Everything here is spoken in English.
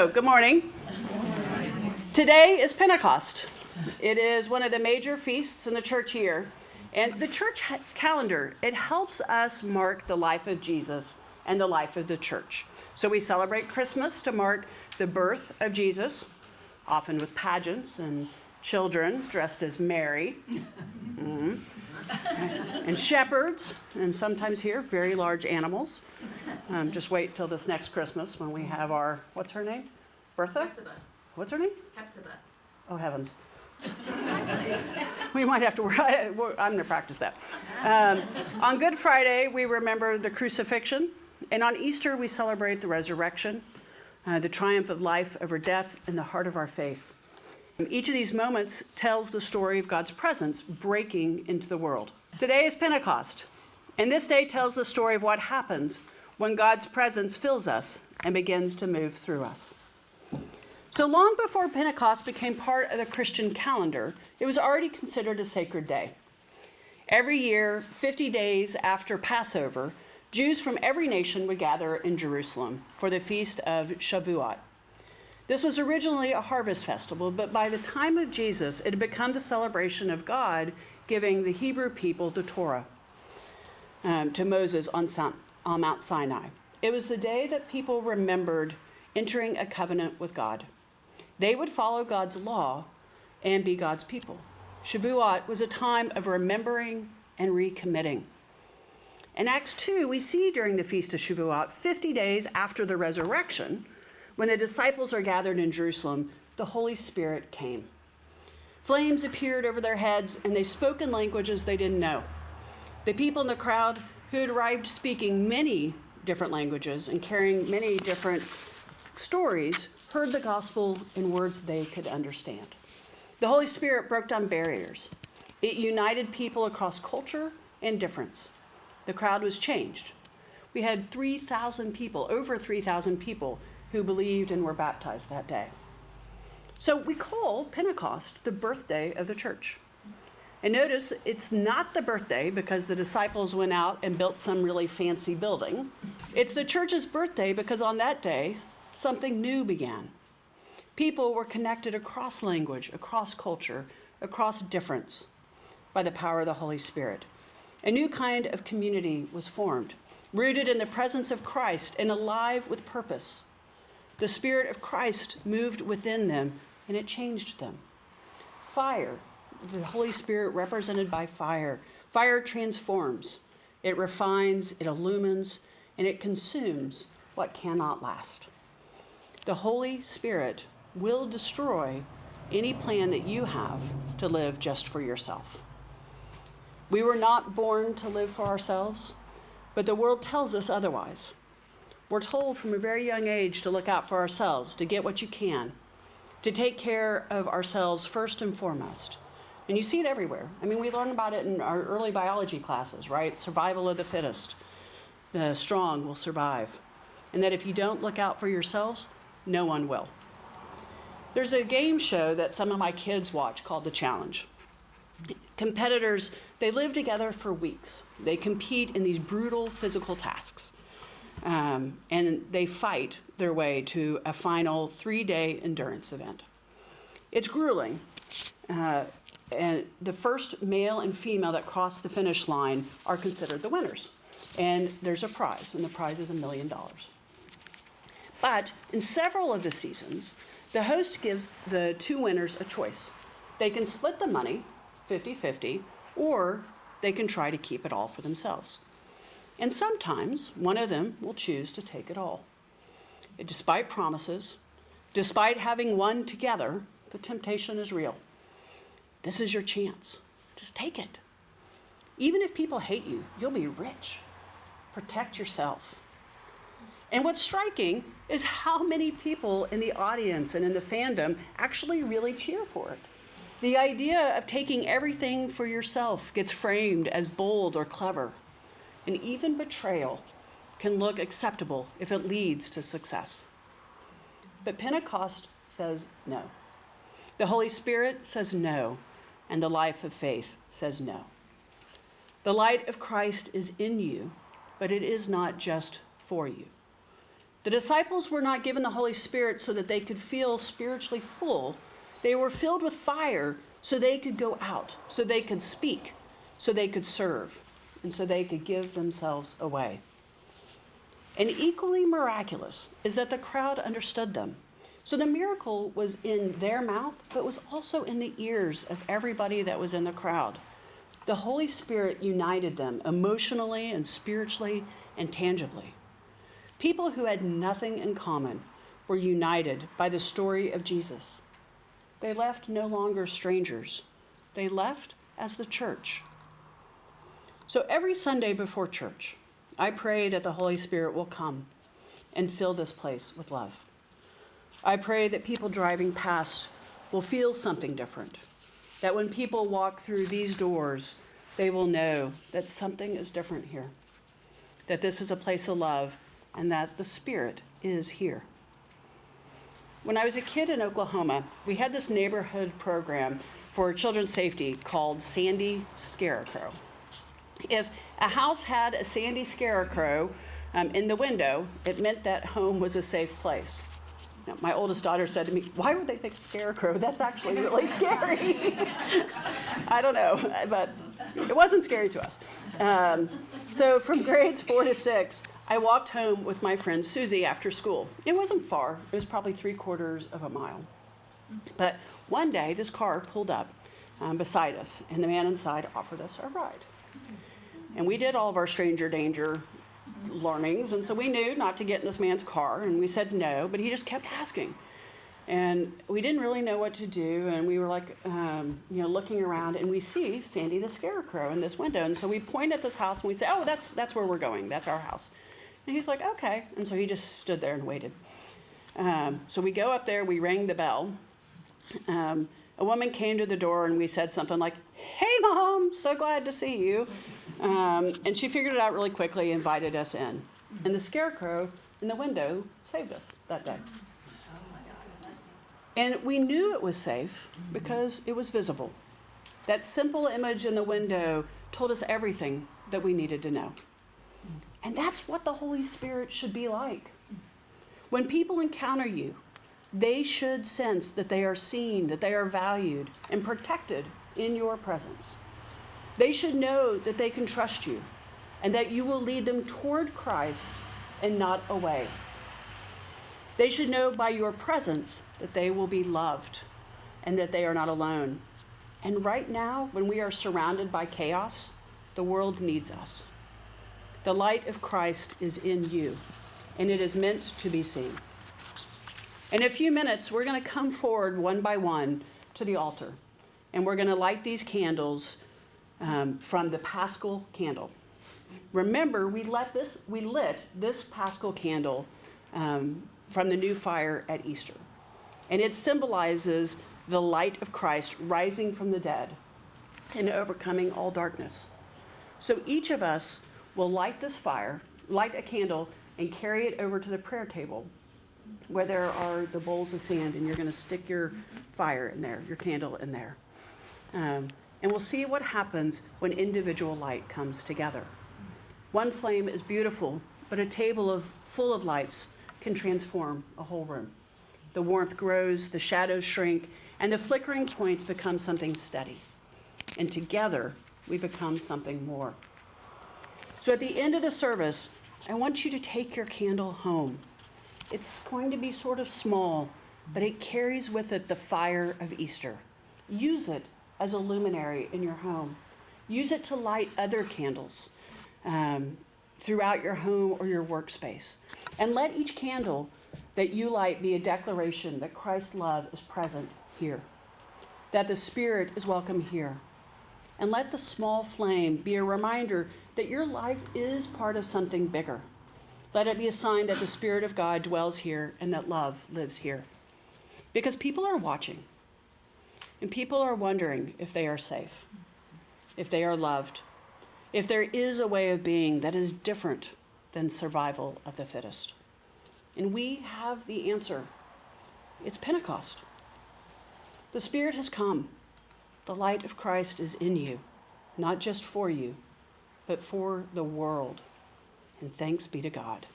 Good morning. Today is Pentecost. It is one of the major feasts in the church year. And the church calendar, it helps us mark the life of Jesus and the life of the church. So we celebrate Christmas to mark the birth of Jesus, often with pageants and children dressed as Mary, and shepherds, and sometimes here, very large animals. Just wait till this next Christmas when we have our, what's her name? Bertha? Hepzibah. What's her name? Hepzibah. Oh, heavens. We might have to work. I'm going to practice that. On Good Friday, we remember the crucifixion. And on Easter, we celebrate the resurrection, the triumph of life over death in the heart of our faith. Each of these moments tells the story of God's presence breaking into the world. Today is Pentecost. And this day tells the story of what happens when God's presence fills us and begins to move through us. So long before Pentecost became part of the Christian calendar, it was already considered a sacred day. Every year, 50 days after Passover, Jews from every nation would gather in Jerusalem for the feast of Shavuot. This was originally a harvest festival, but by the time of Jesus, it had become the celebration of God giving the Hebrew people the Torah to Moses on Mount Sinai. It was the day that people remembered entering a covenant with God. They would follow God's law and be God's people. Shavuot was a time of remembering and recommitting. In Acts 2, we see during the Feast of Shavuot, 50 days after the resurrection, when the disciples are gathered in Jerusalem, the Holy Spirit came. Flames appeared over their heads, and they spoke in languages they didn't know. The people in the crowd who had arrived speaking many different languages and carrying many different stories heard the gospel in words they could understand. The Holy Spirit broke down barriers. It united people across culture and difference. The crowd was changed. We had 3,000 people, over 3,000 people, who believed and were baptized that day. So we call Pentecost the birthday of the church. And notice it's not the birthday because the disciples went out and built some really fancy building. It's the church's birthday because on that day, something new began. People were connected across language, across culture, across difference by the power of the Holy Spirit. A new kind of community was formed, rooted in the presence of Christ and alive with purpose. The Spirit of Christ moved within them and it changed them. Fire. The Holy Spirit represented by fire. Fire transforms, it refines, it illumines, and it consumes what cannot last. The Holy Spirit will destroy any plan that you have to live just for yourself. We were not born to live for ourselves, but the world tells us otherwise. We're told from a very young age to look out for ourselves, to get what you can, to take care of ourselves first and foremost. And you see it everywhere. I mean, we learn about it in our early biology classes, right? Survival of the fittest. The strong will survive. And that if you don't look out for yourselves, no one will. There's a game show that some of my kids watch called The Challenge. Competitors, they live together for weeks. They compete in these brutal physical tasks. And they fight their way to a final 3-day endurance event. It's grueling. And the first male and female that cross the finish line are considered the winners. And there's a prize, and the prize is $1 million. But in several of the seasons, the host gives the two winners a choice. They can split the money, 50-50, or they can try to keep it all for themselves. And sometimes one of them will choose to take it all. Despite promises, despite having won together, the temptation is real. This is your chance. Just take it. Even if people hate you, you'll be rich. Protect yourself. And what's striking is how many people in the audience and in the fandom actually really cheer for it. The idea of taking everything for yourself gets framed as bold or clever. And even betrayal can look acceptable if it leads to success. But Pentecost says no. The Holy Spirit says no, and the life of faith says no. The light of Christ is in you, but it is not just for you. The disciples were not given the Holy Spirit so that they could feel spiritually full. They were filled with fire so they could go out, so they could speak, so they could serve, and so they could give themselves away. And equally miraculous is that the crowd understood them. So the miracle was in their mouth, but was also in the ears of everybody that was in the crowd. The Holy Spirit united them emotionally and spiritually and tangibly. People who had nothing in common were united by the story of Jesus. They left no longer strangers. They left as the church. So every Sunday before church, I pray that the Holy Spirit will come and fill this place with love. I pray that people driving past will feel something different, that when people walk through these doors, they will know that something is different here, that this is a place of love, and that the Spirit is here. When I was a kid in Oklahoma, we had this neighborhood program for children's safety called Sandy Scarecrow. If a house had a Sandy Scarecrow in the window, it meant that home was a safe place. Now, my oldest daughter said to me, "Why would they pick a scarecrow? That's actually really scary." I don't know, but it wasn't scary to us. So from grades 4 to 6, I walked home with my friend Susie after school. It wasn't far. It was probably 3/4 of a mile. But one day, this car pulled up beside us, and the man inside offered us a ride. And we did all of our stranger danger learnings, and so we knew not to get in this man's car, and we said no, but he just kept asking. And we didn't really know what to do, and we were like, looking around, and we see Sandy the Scarecrow in this window. And so we point at this house, and we say, "Oh, that's where we're going. That's our house." And he's like, "Okay." And so he just stood there and waited. So we go up there, we rang the bell. A woman came to the door, and we said something like, "Hey, Mom, so glad to see you." And she figured it out really quickly, invited us in. And the scarecrow in the window saved us that day. And we knew it was safe because it was visible. That simple image in the window told us everything that we needed to know. And that's what the Holy Spirit should be like. When people encounter you, they should sense that they are seen, that they are valued and protected in your presence. They should know that they can trust you and that you will lead them toward Christ and not away. They should know by your presence that they will be loved and that they are not alone. And right now, when we are surrounded by chaos, the world needs us. The light of Christ is in you, and it is meant to be seen. In a few minutes, we're going to come forward one by one to the altar, and we're going to light these candles from the Paschal candle. Remember, we lit this Paschal candle from the new fire at Easter. And it symbolizes the light of Christ rising from the dead and overcoming all darkness. So each of us will light a candle, and carry it over to the prayer table where there are the bowls of sand, and you're going to stick your fire in there, your candle in there. And we'll see what happens when individual light comes together. One flame is beautiful, but a table full of lights can transform a whole room. The warmth grows, the shadows shrink, and the flickering points become something steady. And together, we become something more. So at the end of the service, I want you to take your candle home. It's going to be sort of small, but it carries with it the fire of Easter. Use it as a luminary in your home. Use it to light other candles throughout your home or your workspace. And let each candle that you light be a declaration that Christ's love is present here, that the Spirit is welcome here. And let the small flame be a reminder that your life is part of something bigger. Let it be a sign that the Spirit of God dwells here and that love lives here. Because people are watching, and people are wondering if they are safe, if they are loved, if there is a way of being that is different than survival of the fittest. And we have the answer. It's Pentecost. The Spirit has come. The light of Christ is in you, not just for you, but for the world. And thanks be to God.